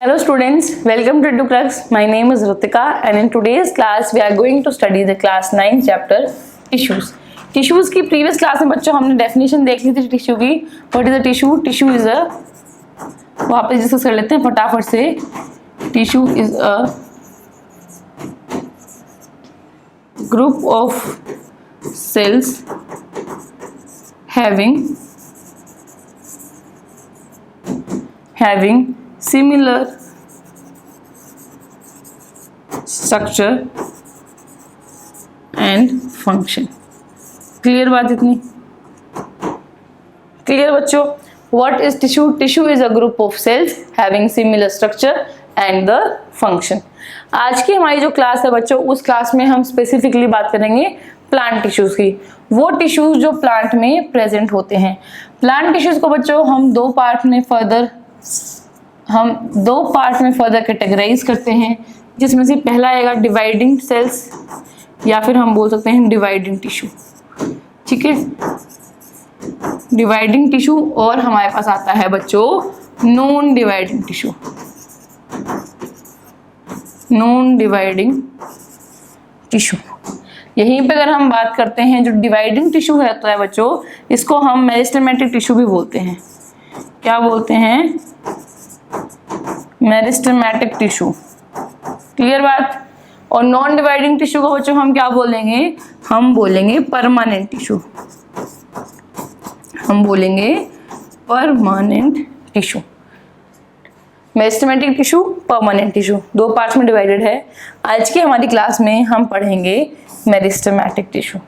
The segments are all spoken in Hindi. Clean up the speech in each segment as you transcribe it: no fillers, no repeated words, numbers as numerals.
Hello students, welcome to EduClux. My name is Ritika and in today's class we are going to study the class 9 chapter tissues. Tissues की previous class में बच्चों हमने definition देख ली थी tissue की. What is a tissue? Tissue is a, वापस डिस्कस कर लेते हैं फटाफट से. Tissue is a group of cells having similar structure and function. Clear बात इतनी? क्लियर बच्चों? What is tissue? Tissue is a group of cells having similar structure and the function. आज की हमारी जो क्लास है बच्चों, उस क्लास में हम स्पेसिफिकली बात करेंगे प्लांट टिश्यूज की. वो टिश्यूज जो प्लांट में प्रेजेंट होते हैं. प्लांट टिश्यूज को बच्चों हम दो पार्ट में फर्दर कैटेगराइज करते हैं, जिसमें से पहला आएगा डिवाइडिंग सेल्स या फिर हम बोल सकते हैं डिवाइडिंग टिश्यू. ठीक है, डिवाइडिंग टिश्यू. और हमारे पास आता है बच्चों non dividing tissue. Non dividing tissue यहीं पे अगर हम बात करते हैं, जो डिवाइडिंग टिश्यू रहता है बच्चों, इसको हम मेरिस्टेमेटिक टिश्यू भी बोलते हैं. क्या बोलते हैं? Meristematic tissue. क्लियर बात? और नॉन डिवाइडिंग टिश्यू को बच्चों हम क्या बोलेंगे? हम बोलेंगे परमानेंट टिश्यू. हम बोलेंगे permanent tissue. Meristematic tissue, permanent tissue, दो पार्ट्स में डिवाइडेड है. आज की हमारी क्लास में हम पढ़ेंगे meristematic tissue.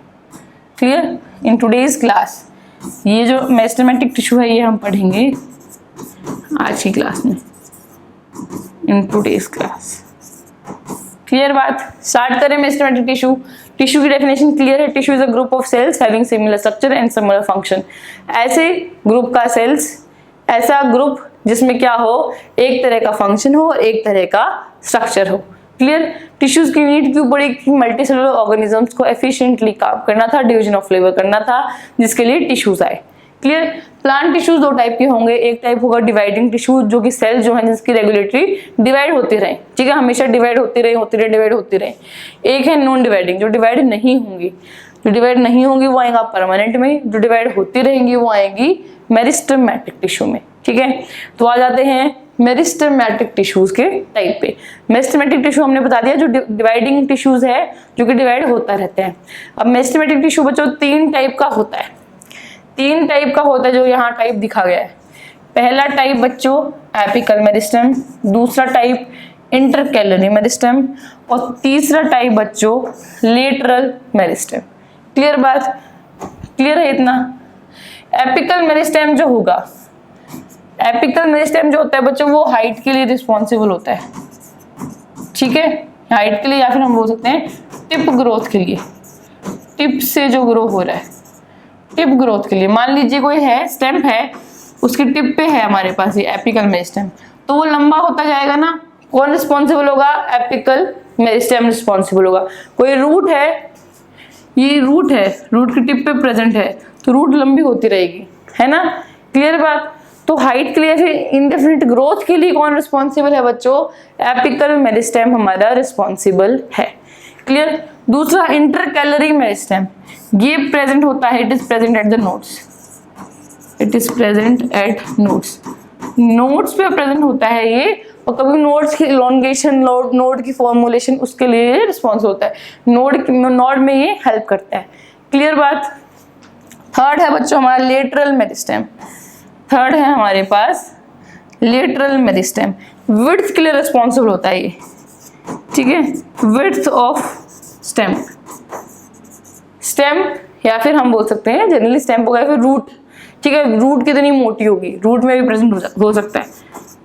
Clear? In today's class ये जो मेरिस्टेमेटिक टिश्यू है ये हम पढ़ेंगे आज की क्लास में, इन टुडेज क्लास. क्लियर बात? स्टार्ट करें. Meristematic tissue. टिश्यू की डेफिनेशन क्लियर है. Tissue is a group of sales having similar structure and similar function. ऐसे ग्रुप का सेल्स, ऐसा ग्रुप जिसमें क्या हो, एक तरह का फंक्शन हो और एक तरह का स्ट्रक्चर हो. क्लियर? टिश्यूज की नीड क्यों पड़ी? मल्टी सेलुलर ऑर्गेनिजम्स को एफिशिएंटली काम करना था, डिवीजन ऑफ लेबर करना था, जिसके लिए टिश्यूज आए. क्लियर? प्लांट टिश्यूज दो टाइप के होंगे. एक टाइप होगा डिवाइडिंग टिश्यू, जो कि सेल जो है जिसकी रेगुलेटरी डिवाइड होती रहे. ठीक है, हमेशा डिवाइड होती रहे. एक है नॉन डिवाइडिंग, जो डिवाइड नहीं होंगी. जो डिवाइड नहीं होंगी वो आएगा परमानेंट में. जो डिवाइड होती रहेंगी वो आएंगी मेरिस्टेमेटिक टिश्यू में. ठीक है, तो आ जाते हैं मेरिस्टेमेटिक टिश्यूज के टाइप पे. मेरिस्टेमेटिक टिश्यू हमने बता दिया जो डिवाइडिंग टिश्यूज है, जो कि डिवाइड होता रहता है. अब मेरिस्टेमेटिक टिश्यू बच्चों तीन टाइप का होता है. जो यहाँ टाइप दिखा गया है. पहला टाइप बच्चों एपिकल मेरिस्टेम, दूसरा टाइप इंटरकैलरी मेरिस्टेम और तीसरा टाइप बच्चों लेटरल मेरिस्टेम. क्लियर बात? क्लियर है इतना? एपिकल मेरिस्टेम जो होगा, एपिकल मेरिस्टेम जो होता है बच्चों, वो हाइट के लिए रिस्पॉन्सिबल होता है. ठीक है, हाइट के लिए या फिर हम बोल सकते हैं टिप ग्रोथ के लिए. टिप से जो ग्रो हो रहा है, टिप ग्रोथ के लिए. मान लीजिए कोई है, स्टेम है, उसकी टिप पे है हमारे पास ये एपिकल मेरिस्टेम, तो वो लंबा होता जाएगा ना. कौन रिस्पॉन्सिबल होगा? एपिकल मेरिस्टेम रिस्पॉन्सिबल होगा. कोई रूट है, ये रूट है, रूट की टिप पे प्रेजेंट है, तो रूट लंबी होती रहेगी, है ना. क्लियर बात? तो हाइट के लिए फिर इंडेफिनिट ग्रोथ के लिए कौन रिस्पॉन्सिबल है बच्चों? एपिकल मेरिस्टेम हमारा रिस्पॉन्सिबल है. क्लियर? दूसरा इंटरकैलरी मेरिस्टेम, ये प्रेजेंट होता है, it is present at the nodes. Nodes पे प्रेजेंट होता है ये, और कभी नोड्स की इलोंगेशन, नोड की फॉर्मुलेशन, उसके लिए रिस्पॉन्स होता है. नोड में ये हेल्प करता है. क्लियर बात? थर्ड है बच्चों हमारा लेटरल मेरिस्टेम. थर्ड है हमारे पास लेटरल मेरिस्टेम. विड्थ के लिए रिस्पॉन्सिबल होता है ये. ठीक है, विड्थ ऑफ स्टेम या फिर हम बोल सकते हैं जनरली स्टेम होगा या फिर रूट. ठीक है, रूट कितनी मोटी होगी, रूट में भी प्रेजेंट हो सकता है.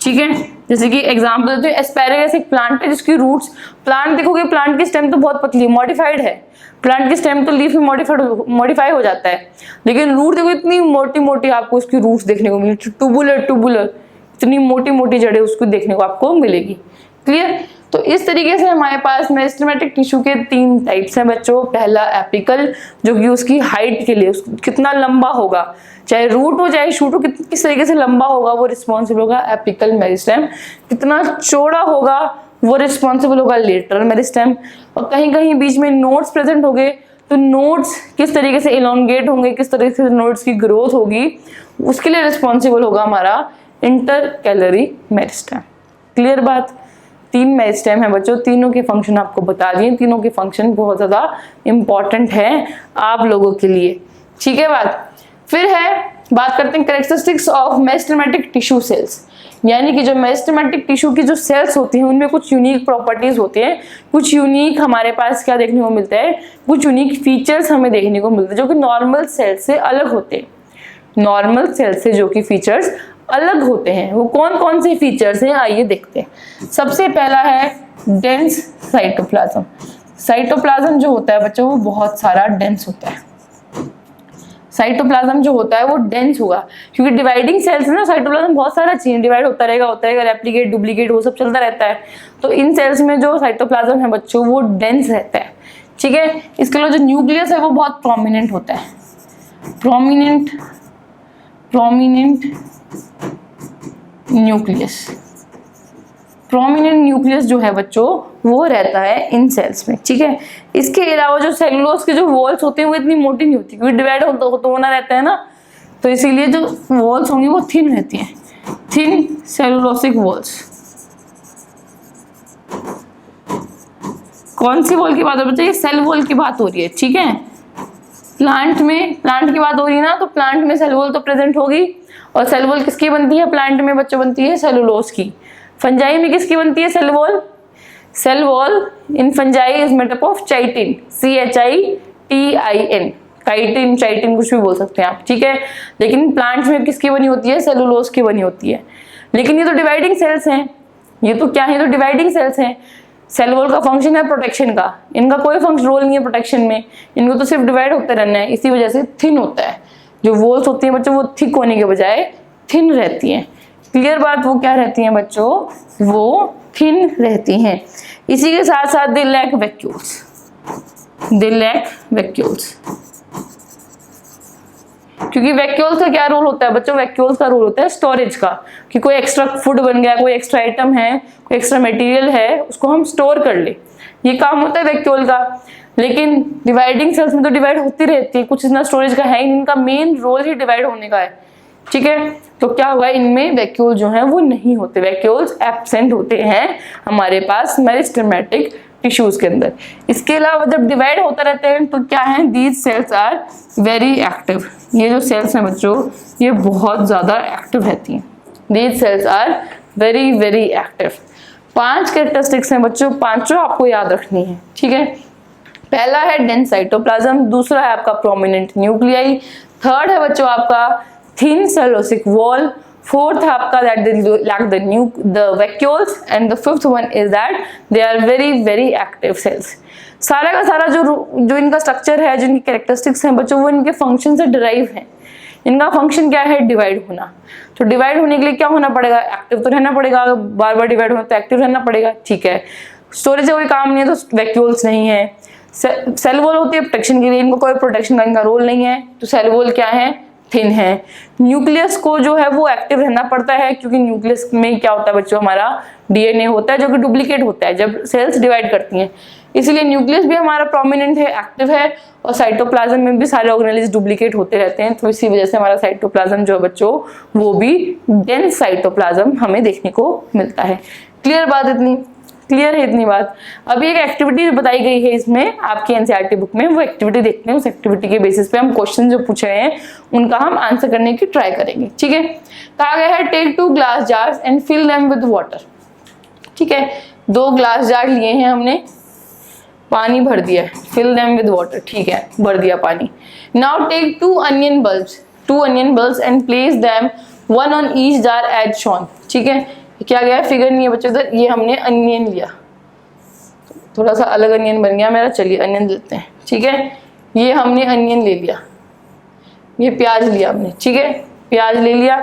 ठीक है, जैसे कि एग्जांपल देते हैं, एस्पैरेगस एक प्लांट है जिसकी रूट्स, प्लांट देखोगे प्लांट की स्टेम तो बहुत पतली है, मॉडिफाइड है. प्लांट की स्टेम तो लीफ में मॉडिफाई हो जाता है, लेकिन रूट देखो इतनी मोटी मोटी आपको उसकी रूट्स देखने को मिलेगी. टूबुलर इतनी मोटी मोटी जड़ें उसको देखने को आपको मिलेगी. क्लियर? तो इस तरीके से हमारे पास मेरिस्टेमेटिक टिश्यू के तीन टाइप्स हैं बच्चों. पहला एपिकल, जो कि उसकी हाइट के लिए कितना लंबा होगा, चाहे रूट हो चाहे शूट हो, किस तरीके से लंबा होगा वो रिस्पॉन्सिबल होगा एपिकल मेरिस्टेम, कितना चौड़ा होगा वो रिस्पॉन्सिबल होगा लेटरल मेरिस्टेम, और कहीं कहीं बीच में नोड्स प्रेजेंट हो गए तो नोड्स किस तरीके से इलोंगेट होंगे, किस तरीके से नोड्स की ग्रोथ होगी, उसके लिए रिस्पॉन्सिबल होगा हमारा इंटरकैलरी मेरिस्टेम। क्लियर बात? 3 मेरिस्टेम है बच्चों, तीनों के फंक्शन आपको बता दिए, तीनों के फंक्शन बहुत ज़्यादा इंपॉर्टेंट है आप लोगों के लिए। ठीक है बात? फिर है बात करते हैं characteristics of meristematic tissue cells, यानी कि जो मेरिस्टेमेटिक टिश्यू की जो सेल्स होती हैं उनमें कुछ यूनिक प्रॉपर्टीज होती हैं, कुछ यूनिक हमारे पास क्या देखने को मिलता है, कुछ यूनिक फीचर्स हमें देखने को मिलते हैं जो कि नॉर्मल सेल से अलग होते हैं। नॉर्मल सेल से जो कि फीचर्स अलग होते हैं वो कौन कौन से फीचर्स हैं, आइए देखते हैं। सबसे पहला है डेंस साइटोप्लाज्म। साइटोप्लाज्म जो होता है बच्चों वो बहुत सारा डेंस होता है। साइटोप्लाज्म जो होता है वो डेंस होगा, क्योंकि डिवाइडिंग सेल्स है ना, साइटोप्लाज्म बहुत सारा चीज डिवाइड होता रहेगा, रेप्लिकेट डुप्लीकेट वो सब चलता रहता है। तो इन सेल्स में जो साइटोप्लाज्म है बच्चों वो डेंस रहता है। ठीक है, इसके लिए जो न्यूक्लियस है वो बहुत प्रोमिनेंट होता है। प्रोमिनेंट न्यूक्लियस, प्रोमिनेंट न्यूक्लियस जो है बच्चों वो रहता है इन सेल्स में। ठीक है, इसके अलावा जो सेलुलोज के जो वॉल्स होते हैं वो इतनी मोटी नहीं होती, क्योंकि डिवाइड होना रहता है ना, तो इसीलिए जो वॉल्स होंगी वो थिन रहती हैं, थिन सेलुलोसिक वॉल्स। कौन सी वॉल की बात हो रही है? ये सेल वॉल की बात हो रही है। ठीक है, प्लांट की बात हो रही है ना, तो प्लांट में सेल वॉल तो प्रेजेंट होगी, और सेल वॉल किसकी बनती है प्लांट में बच्चों? बनती है सेलुलोज की। फंजाई में किसकी बनती है cell wall? Cell wall in fungi is made up of chitin, CHITIN, chitin, chitin कुछ भी बोल सकते हैं आप। ठीक है, लेकिन प्लांट में किसकी बनी होती है? सेलुलोज की बनी होती है। लेकिन ये तो डिवाइडिंग सेल्स हैं, ये तो क्या है? तो डिवाइडिंग सेल्स हैं। सेल वॉल का फंक्शन है प्रोटेक्शन का, इनका कोई फंक्शन रोल नहीं है प्रोटेक्शन में, इनको तो सिर्फ डिवाइड होते रहना है, इसी वजह से थिन होता है। जो वॉल्स होती हैं बच्चों वो थिक होने के बजाय थिन रहती हैं। क्लियर बात? वो क्या रहती हैं बच्चों? वो थिन रहती हैं। इसी के साथ साथ they lack vacuoles, they lack vacuoles, क्योंकि वैक्यूल्स का क्या रोल होता है बच्चों? वैक्यूल्स का रोल होता है स्टोरेज का, कि कोई एक्स्ट्रा फूड बन गया, कोई एक्स्ट्रा आइटम है, कोई एक्स्ट्रा मटेरियल है, उसको हम स्टोर कर ले, ये काम होता है वैक्यूल का। लेकिन डिवाइडिंग सेल्स में तो डिवाइड होती रहती है, कुछ इतना स्टोरेज का है, इनका मेन रोल ही डिवाइड होने का है। ठीक है, तो क्या होगा? इनमें वैक्यूल जो है वो नहीं होते, वैक्यूल्स एब्सेंट होते हैं हमारे पास मेरिस्टेमेटिक टिश्यूज के अंदर। इसके अलावा जब डिवाइड होता रहता है तो क्या है? These cells are very active. ये जो सेल्स हैं बच्चों ये बहुत ज्यादा एक्टिव रहती हैं। These cells are very very active. 5 characteristics हैं बच्चों, पांचों आपको याद रखनी है। ठीक है, पहला है डेंस साइटोप्लाज्म, दूसरा है आपका प्रोमिनेंट न्यूक्लियाई, थर्ड है बच्चों आपका थिन सेलुलोसिक वॉल, fourth है आपका that they lack the vacuoles, and the fifth one is that they are very very active cells। सारा का सारा जो इनका स्ट्रक्चर है, जो इनकी कैरेक्टरिस्टिक्स हैं बच्चों वो इनके फंक्शन से डिराइव है। इनका फंक्शन क्या है? डिवाइड होना। तो डिवाइड होने के लिए क्या होना पड़ेगा? एक्टिव तो रहना पड़ेगा, बार बार डिवाइड होना तो एक्टिव रहना पड़ेगा। ठीक है, स्टोरेज का कोई काम नहीं है तो वैक्यूल्स नहीं है। सेल वॉल होती है प्रोटेक्शन के लिए, इनको कोई प्रोटेक्शन का इनका रोल नहीं है, तो सेल वॉल क्या है? थिन है। न्यूक्लियस को जो है वो एक्टिव रहना पड़ता है, क्योंकि न्यूक्लियस में क्या होता है बच्चों? हमारा DNA होता है जो कि डुप्लीकेट होता है जब सेल्स डिवाइड करती हैं, इसीलिए न्यूक्लियस भी हमारा प्रोमिनेंट है, एक्टिव है। और साइटोप्लाज्म में भी सारे ऑर्गेनेल्स डुप्लीकेट होते रहते हैं, तो इसी वजह से हमारा साइटोप्लाज्म जो है बच्चों वो भी डेंस साइटोप्लाज्म हमें देखने को मिलता है। क्लियर बात? इतनी क्लियर है इतनी बात। अभी एक एक्टिविटी बताई गई है इसमें आपकी NCERT बुक में, वो एक्टिविटी देखते हैं। उस एक्टिविटी के बेसिस पे हम क्वेश्चन जो पूछे हैं उनका हम आंसर करने की ट्राई करेंगे। ठीक है, कहा गया है take 2 glass jars and fill them with water. ठीक है, 2 ग्लास जार लिए हैं हमने, पानी भर दिया है, फिल देम विद वाटर। ठीक है, भर दिया पानी। Now take 2 onion bulbs and place them one on each jar as shown. ठीक है, क्या गया? फिगर नहीं है बच्चों इधर, ये हमने अनियन लिया, थोड़ा सा अलग अनियन बन गया मेरा, चलिए अनियन लेते हैं। ठीक है, ये हमने अनियन ले लिया, ये प्याज लिया हमने। ठीक है, प्याज ले लिया,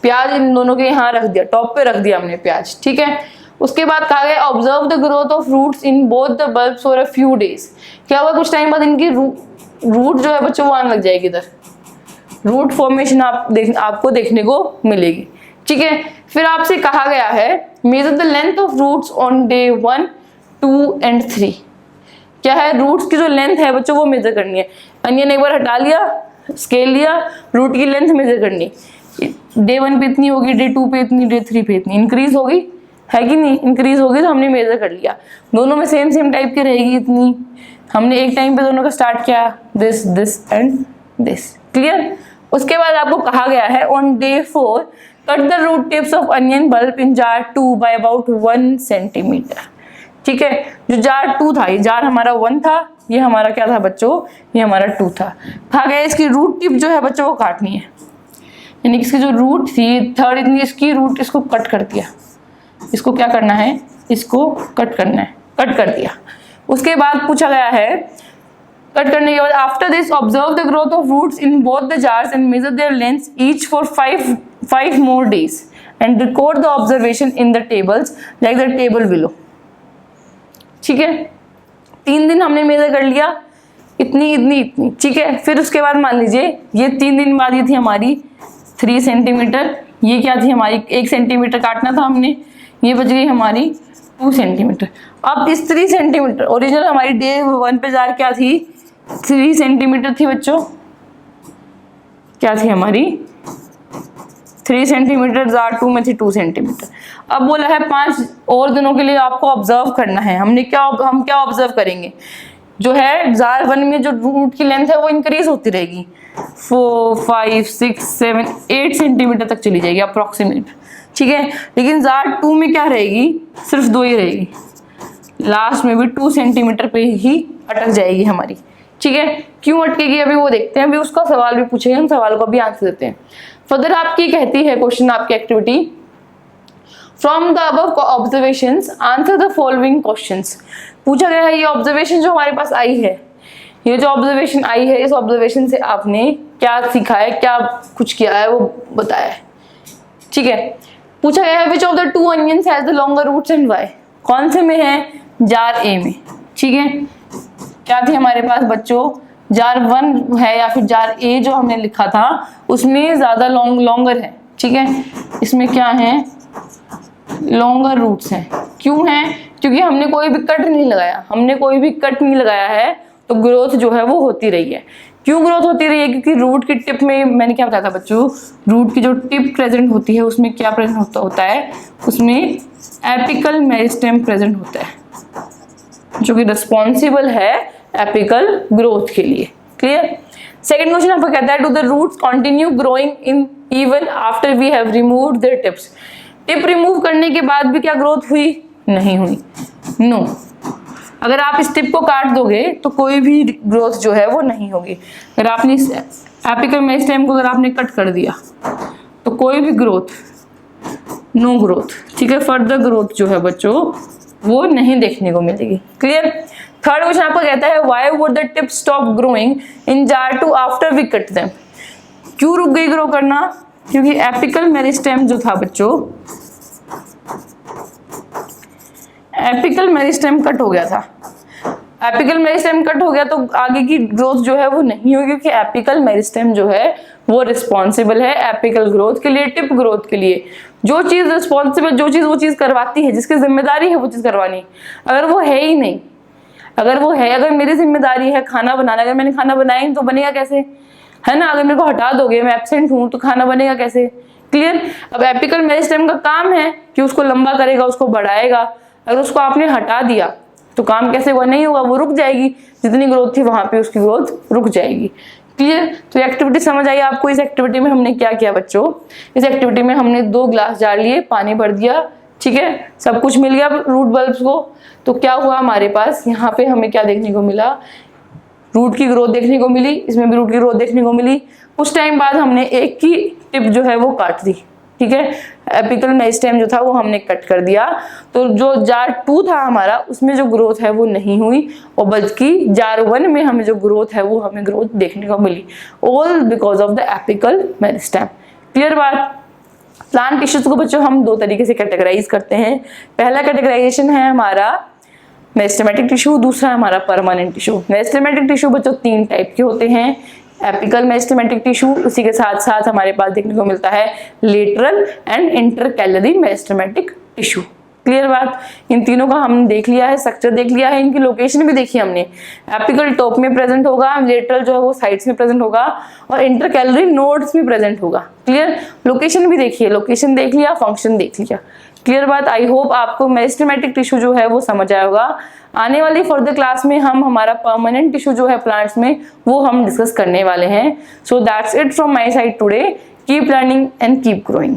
प्याज इन दोनों के यहाँ रख दिया, टॉप पे रख दिया हमने प्याज। ठीक है, उसके बाद कहा गया observe the growth of roots in both the bulbs for a few days. क्या हुआ? कुछ टाइम बाद इनकी रूट जो है बच्चों वो आने लग जाएगी, इधर रूट फॉर्मेशन आपको देखने को मिलेगी। ठीक है, फिर आपसे कहा गया है measure the length of roots on day 1, 2 and 3। क्या है, रूट्स की जो लेंथ है बच्चों वो मेजर करनी है। अनियन एक बार हटा लिया, स्केल लिया, रूट की लेंथ मेजर करनी। डे 1 पे इतनी होगी, डे 2 पे इतनी, डे 3 पे इतनी। इंक्रीज होगी है कि नहीं, इंक्रीज होगी तो हमने मेजर कर लिया। दोनों में सेम टाइप की रहेगी इतनी। हमने एक टाइम पे दोनों का स्टार्ट किया, दिस एंड दिस। क्लियर। उसके बाद आपको कहा गया है on day 4 cut the root tips of onion bulb in jar 2 by about 1 centimetre. ठीक है, जो जार 2 था, ये जार हमारा 1 था, ये हमारा क्या था बच्चों, ये हमारा 2 था। कहा गया इसकी रूट टिप जो है बच्चों वो काटनी है, यानी इसकी जो रूट थी 3 इतनी, इसकी रूट इसको कट कर दिया। इसको क्या करना है, इसको कट करना है, कट कर दिया। उसके बाद पूछा गया है, कट करने के बाद after this observe the growth of roots in both the jars and measure their lengths each for 5 more days and record the observation in the tables like the table below. ठीक है, 3 दिन हमने मेजर कर लिया, इतनी इतनी इतनी। ठीक है, फिर उसके बाद मान लीजिए ये 3 दिन बाद ये थी हमारी 3 सेंटीमीटर, ये क्या थी हमारी 1 सेंटीमीटर काटना था हमने, ये बच गई हमारी 2 सेंटीमीटर। अब इस 3 सेंटीमीटर ओरिजिनल हमारी डे 1 पे जार क्या थी, 3 सेंटीमीटर थी बच्चों, क्या थी हमारी 3 सेंटीमीटर, जार 2 में थी 2 सेंटीमीटर। अब बोला है 5 और दिनों के लिए आपको ऑब्जर्व करना है। हम क्या ऑब्जर्व करेंगे, जो है जार 1 में जो रूट की लेंथ है वो इंक्रीज होती रहेगी, 4, 5, 6, 7, 8 सेंटीमीटर तक चली जाएगी अप्रोक्सीमेट। ठीक है, लेकिन जार 2 में क्या रहेगी, सिर्फ 2 ही रहेगी, लास्ट में भी 2 सेंटीमीटर पे ही अटक जाएगी हमारी। ठीक है, क्यों अटकेगी अभी वो देखते हैं, अभी उसका सवाल भी पूछेगा, हम सवाल को भी आंसर देते हैं। फर्दर आपकी कहती है क्वेश्चन, आपकी activity, from the above observations answer the following questions. पूछा गया है ये ऑब्जर्वेशन जो हमारे पास आई है, ये जो ऑब्जर्वेशन आई है, इस ऑब्जर्वेशन से आपने क्या सीखा है, क्या कुछ किया है वो बताया है। ठीक है, पूछा गया है which of the 2 onions has the longer roots and why. कौन से में है, जार ए में। ठीक है, क्या थी हमारे पास बच्चों, जार 1 है या फिर जार ए जो हमने लिखा था उसमें ज्यादा लॉन्गर है। ठीक है, इसमें क्या है, लॉन्गर रूट्स हैं। क्यों है, क्योंकि हमने कोई भी कट नहीं लगाया, है तो ग्रोथ जो है वो होती रही है। क्यों ग्रोथ होती रही है, क्योंकि रूट की टिप में मैंने क्या बताया था बच्चों, रूट की जो टिप प्रेजेंट होती है उसमें क्या प्रेजेंट होता है, उसमें एपिकल मेरिस्टेम प्रेजेंट होता है, जो कि रिस्पॉन्सिबल है एपिकल ग्रोथ के लिए। क्लियर। सेकंड क्वेश्चन आपको कहता है, do the roots continue growing in even after we have removed their tips. Tip remove करने के बाद भी क्या ग्रोथ हुई, नहीं हुई, नो। अगर आप इस टिप को काट दोगे तो कोई भी ग्रोथ जो है वो नहीं होगी। अगर आपने इस एपिकल मेरिस्टेम को अगर आपने कट कर दिया तो कोई भी ग्रोथ, नो ग्रोथ। ठीक है, फर्दर ग्रोथ जो है बच्चों वो नहीं देखने को मिलेगी। क्लियर। थर्ड क्वेश्चन आपको कहता है, why would the tip stop growing in jar 2 after we cut them. क्यों रुक गई ग्रो करना, क्योंकि एपिकल मेरिस्टेम जो था बच्चों, एपिकल मेरिस्टेम कट हो गया था। एपिकल मेरिस्टेम कट हो गया तो आगे की ग्रोथ जो है वो नहीं होगी, क्योंकि एपिकल मेरिस्टेम जो है वो रिस्पॉन्सिबल है एपिकल ग्रोथ के लिए, टिप ग्रोथ के लिए। जो चीज रिस्पॉन्सिबल, जो चीज वो चीज करवाती है, जिसकी जिम्मेदारी है वो चीज करवानी, अगर वो है ही नहीं, अगर मेरी जिम्मेदारी है खाना बनाना, अगर मैंने खाना बनाया तो बनेगा कैसे, है ना। अगर मेरे को हटा दोगे, मैं एब्सेंट हूं, तो खाना बनेगा कैसे। क्लियर। अब एपिकल मेरिस्टेम का काम है कि उसको लंबा करेगा, उसको बढ़ाएगा। अगर उसको आपने हटा दिया तो काम कैसे हुआ, नहीं होगा, वो रुक जाएगी। जितनी ग्रोथ थी वहां पे उसकी ग्रोथ रुक जाएगी। क्लियर। तो एक्टिविटी समझ आई आपको। इस एक्टिविटी में हमने क्या किया बच्चों, इस एक्टिविटी में हमने 2 ग्लास जार लिए, पानी भर दिया। ठीक है, सब कुछ मिल गया रूट बल्ब्स को। तो क्या हुआ हमारे पास, यहाँ पे हमें क्या देखने को मिला, रूट की ग्रोथ देखने को मिली, इसमें भी रूट की ग्रोथ देखने को मिली। कुछ टाइम बाद हमने एक की टिप जो है वो काट दी। ठीक है, एपिकल मेरिस्टेम जो था वो हमने कट कर दिया। तो जो जार 2 था हमारा, उसमें जो ग्रोथ है वो नहीं हुई, और बल्कि जार 1 में हमें जो ग्रोथ है वो हमें ग्रोथ देखने को मिली, all because of the apical meristem. Clear बात। प्लांट टिश्यूज को बच्चों हम 2 तरीके से कैटेगराइज करते हैं। पहला कैटेगराइजेशन है हमारा मेरिस्टेमेटिक टिश्यू, दूसरा हमारा परमानेंट टिश्यू। मेरिस्टेमेटिक टिश्यू बच्चों 3 टाइप के होते हैं। एपिकल मेरिस्टेमेटिक टिश्यू, उसी के साथ साथ हमारे पास देखने को मिलता है lateral and intercalary meristematic tissue. Clear बात, इन तीनों का हमने देख लिया है, स्ट्रक्चर देख लिया है, इनकी लोकेशन भी देखी हमने। एपिकल टॉप में प्रेजेंट होगा, लेटरल जो है वो साइड्स में प्रेजेंट होगा और इंटरकैलरी नोड्स में प्रेजेंट होगा। क्लियर, लोकेशन भी देखिए, लोकेशन देख लिया, फंक्शन देख लिया। क्लियर बात, आई होप आपको मेरिस्टेमेटिक टिश्यू जो है वो समझ आया होगा। आने वाली फर्दर क्लास में हम हमारा परमानेंट टिश्यू जो है प्लांट्स में वो हम डिस्कस करने वाले हैं। So that's it from my side today. Keep learning and keep growing.